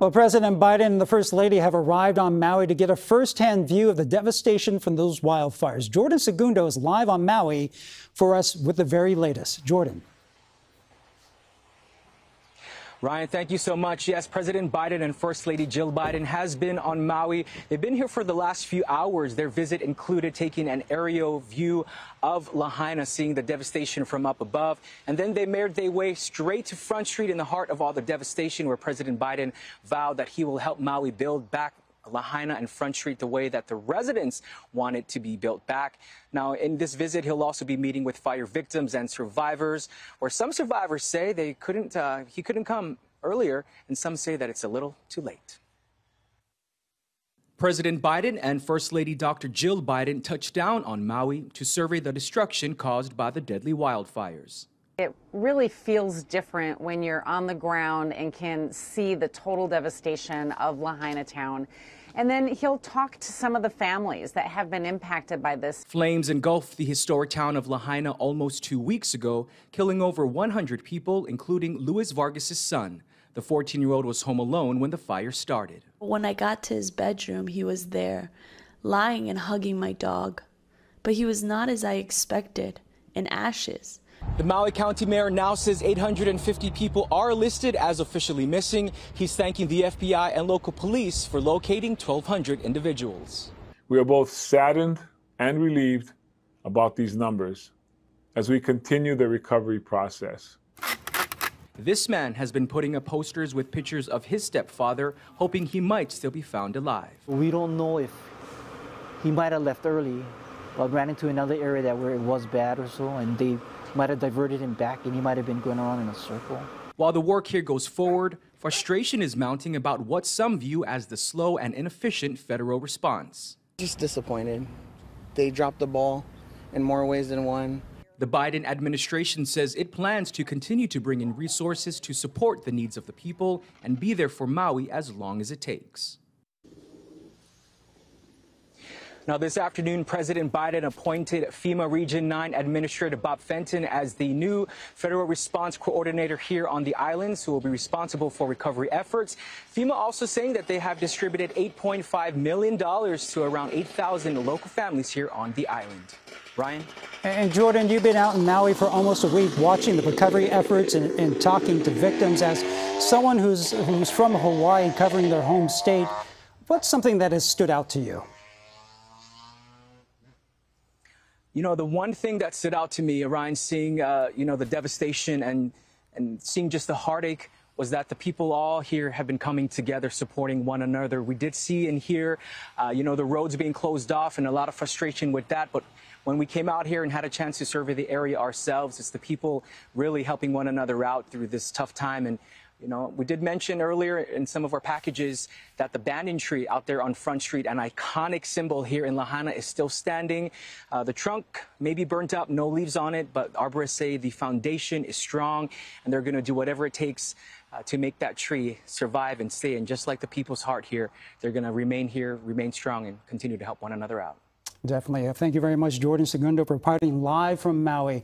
Well, President Biden and the First Lady have arrived on Maui to get a first-hand view of the devastation from those wildfires. Jordan Segundo is live on Maui for us with the very latest. Jordan. Ryan, thank you so much. Yes, President Biden and First Lady Jill Biden has been on Maui. They've been here for the last few hours. Their visit included taking an aerial view of Lahaina, seeing the devastation from up above. And then they made their way straight to Front Street in the heart of all the devastation, where President Biden vowed that he will help Maui build back Lahaina and Front Street the way that the residents want it to be built back. Now, in this visit, he'll also be meeting with fire victims and survivors, where some survivors say he couldn't come earlier, and some say that it's a little too late. President Biden and First Lady Dr. Jill Biden touched down on Maui to survey the destruction caused by the deadly wildfires. It really feels different when you're on the ground and can see the total devastation of Lahaina town. And then he'll talk to some of the families that have been impacted by this. Flames engulfed the historic town of Lahaina almost 2 weeks ago, killing over 100 people, including Luis Vargas' son. The 14-year-old was home alone when the fire started. When I got to his bedroom, he was there, lying and hugging my dog. But he was not as I expected, in ashes. The Maui County Mayor now says 850 people are listed as officially missing. He's thanking the FBI and local police for locating 1,200 individuals. We are both saddened and relieved about these numbers as we continue the recovery process. This man has been putting up posters with pictures of his stepfather, hoping he might still be found alive. We don't know if he might have left early, but ran into another area where it was bad or so, and they might have diverted him back, and he might have been going around in a circle. While the work here goes forward, frustration is mounting about what some view as the slow and inefficient federal response. Just disappointed. They dropped the ball in more ways than one. The Biden administration says it plans to continue to bring in resources to support the needs of the people and be there for Maui as long as it takes. Now, this afternoon, President Biden appointed FEMA Region 9 Administrator Bob Fenton as the new federal response coordinator here on the islands, who will be responsible for recovery efforts. FEMA also saying that they have distributed $8.5 million to around 8,000 local families here on the island. Ryan? And Jordan, you've been out in Maui for almost a week watching the recovery efforts and talking to victims. As someone who's from Hawaii covering their home state, what's something that has stood out to you? You know, the one thing that stood out to me, Ryan, seeing, the devastation and seeing just the heartache, was that the people all here have been coming together, supporting one another. We did see and hear, the roads being closed off and a lot of frustration with that. But when we came out here and had a chance to survey the area ourselves, it's the people really helping one another out through this tough time. And we did mention earlier in some of our packages that the banyan tree out there on Front Street, an iconic symbol here in Lahaina, is still standing. The trunk may be burnt up, no leaves on it, but arborists say the foundation is strong, and they're going to do whatever it takes to make that tree survive and stay. And just like the people's heart here, they're going to remain here, remain strong, and continue to help one another out. Definitely. Thank you very much, Jordan Segundo, reporting live from Maui.